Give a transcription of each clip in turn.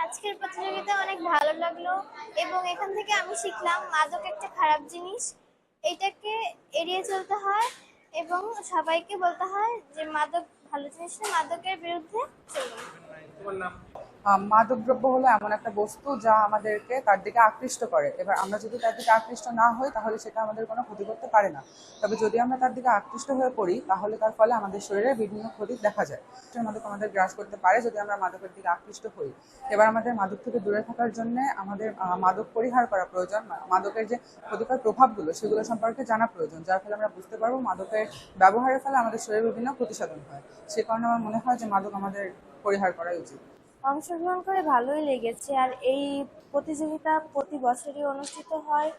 আজকের প্রতিযোগিতা অনেক ভালো লাগলো এবং এখান থেকে আমি শিখলাম মাদক একটা খারাপ জিনিস। এটাকে এড়িয়ে চলতে হয় এবং সবাইকে বলতে হয় যে মাদক ভালো জিনিস না, মাদকের বিরুদ্ধে চলুন। মাদকদ্রব্য হলো এমন একটা বস্তু যা আমাদেরকে তার দিকে আকৃষ্ট করে। এবার আমরা যদি তার দিকে আকৃষ্ট না হই তাহলে সেটা আমাদের কোনো ক্ষতি করতে পারে না। তবে যদি আমরা তার দিকে আকৃষ্ট হয়ে পড়ি তাহলে তার ফলে আমাদের শরীরে বিভিন্ন ক্ষতি দেখা যায়। মাদক আমাদের গ্রাস করতে পারে যদি আমরা মাদকের দিকে আকৃষ্ট হই। এবার আমাদের মাদক থেকে দূরে থাকার জন্য আমাদের মাদক পরিহার করা প্রয়োজন। মাদকের যে ক্ষতিকর প্রভাবগুলো সেগুলো সম্পর্কে জানা প্রয়োজন, যার ফলে আমরা বুঝতে পারবো মাদকের ব্যবহারের ফলে আমাদের শরীরে বিভিন্ন ক্ষতিসাধন হয়। সে কারণে আমার মনে হয় যে মাদক আমাদের পরিহার করাই উচিত। অংশগ্রহণ করে ভালোই লেগেছে। আর এই প্রতিযোগিতা প্রতি বছরই অনুষ্ঠিত হয়।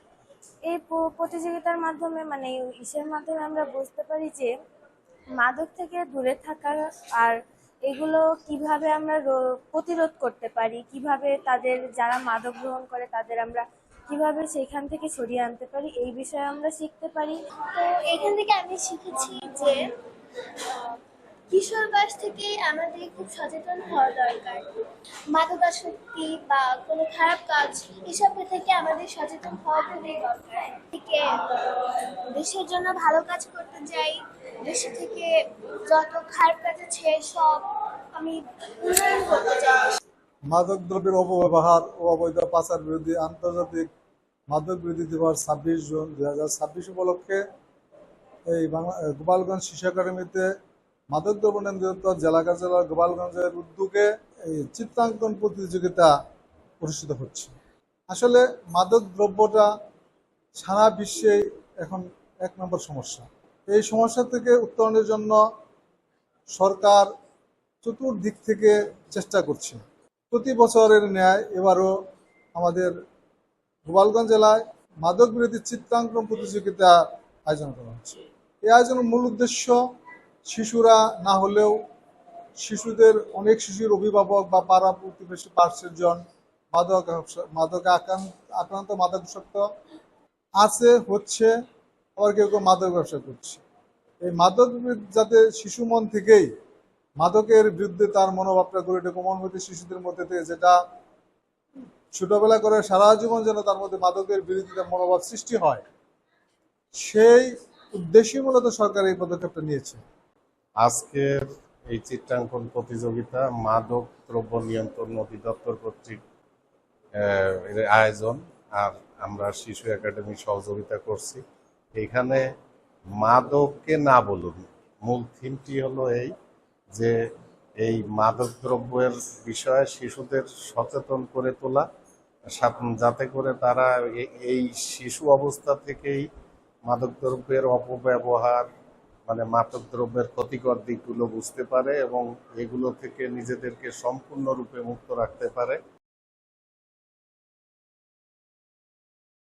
এই প্রতিযোগিতার মাধ্যমে মানে ইসের মাধ্যমে আমরা বুঝতে পারি যে মাদক থেকে দূরে থাকা আর এগুলো কিভাবে আমরা প্রতিরোধ করতে পারি, কিভাবে তাদের যারা মাদক গ্রহণ করে তাদের আমরা কিভাবে সেখান থেকে সরিয়ে আনতে পারি, এই বিষয়ে আমরা শিখতে পারি। তো এখান থেকে আমি শিখেছি যে কিশোর বয়স থেকে আমাদের খুব সচেতন হওয়া দরকার। মাদকাসক্তি বা কোনো খারাপ কাজ এসব থেকে আমাদের সচেতন হওয়া খুবই দরকার। থেকে দেশের জন্য ভালো কাজ করতে যাই, দেশ থেকে যত খারাপ কাজ আছে সব আমি উন্নয়ন করতে চাই। মাদক দ্রব্যের অপব্যবহার ও অবৈধ পাচার বিরোধী আন্তর্জাতিক মাদক বিরোধী দিবস 26 জুন 2026 উপলক্ষে এই গোপালগঞ্জ শিশু একাডেমিতে মাদক দ্রব্য নিয়ন্ত্রণ জেলা কার্যালয় গোপালগঞ্জের উদ্যোগে এই চিত্রাঙ্কন প্রতিযোগিতা অনুষ্ঠিত হচ্ছে। আসলে মাদক দ্রব্যটা সারা বিশ্বে এখন 1 নম্বর সমস্যা। এই সমস্যা থেকে উত্তরণের জন্য সরকার চতুর্দিক থেকে চেষ্টা করছে। প্রতি বছরের ন্যায় এবারও আমাদের গোপালগঞ্জ জেলায় মাদক বিরোধী চিত্রাঙ্কন প্রতিযোগিতা আয়োজন করা হচ্ছে। এই আয়োজনের মূল উদ্দেশ্য শিশুরা না হলেও শিশুদের অনেক শিশুর অভিভাবক বা পাড়া প্রতিবেশী পার্শ্বজন মাদকে আক্রান্ত মাদকাসক্ত আছে, হচ্ছে, আবার কেউ কেউ মাদক ব্যবসা করছে। এই মাদক যাতে শিশু মন থেকেই মাদকের বিরুদ্ধে তার মনোভাবটা গড়ে ওঠে, কোমল মধ্যে শিশুদের মধ্যে থেকে, যেটা ছোটবেলা করে সারা জীবন যেন তার মধ্যে মাদকের বিরোধিতার মনোভাব সৃষ্টি হয়, সেই উদ্দেশ্যে মূলত সরকার এই পদক্ষেপটা নিয়েছে। আজকের এই চিত্রাঙ্কন প্রতিযোগিতা মাদক দ্রব্য নিয়ন্ত্রণ অধিদপ্তর কর্তৃক আয়োজন, আর আমরা শিশু একাডেমি সহযোগিতা করছি। এখানে মাদককে না বলুন, মূল থিমটি হলো এই যে এই মাদক দ্রব্যের বিষয়ে শিশুদের সচেতন করে তোলা, যাতে করে তারা এই শিশু অবস্থা থেকেই মাদক দ্রব্যের অপব্যবহার মানে মাদক দ্রব্যের ক্ষতিকর দিকগুলো বুঝতে পারে এবং এগুলো থেকে নিজেদেরকে সম্পূর্ণরূপে মুক্ত রাখতে পারে।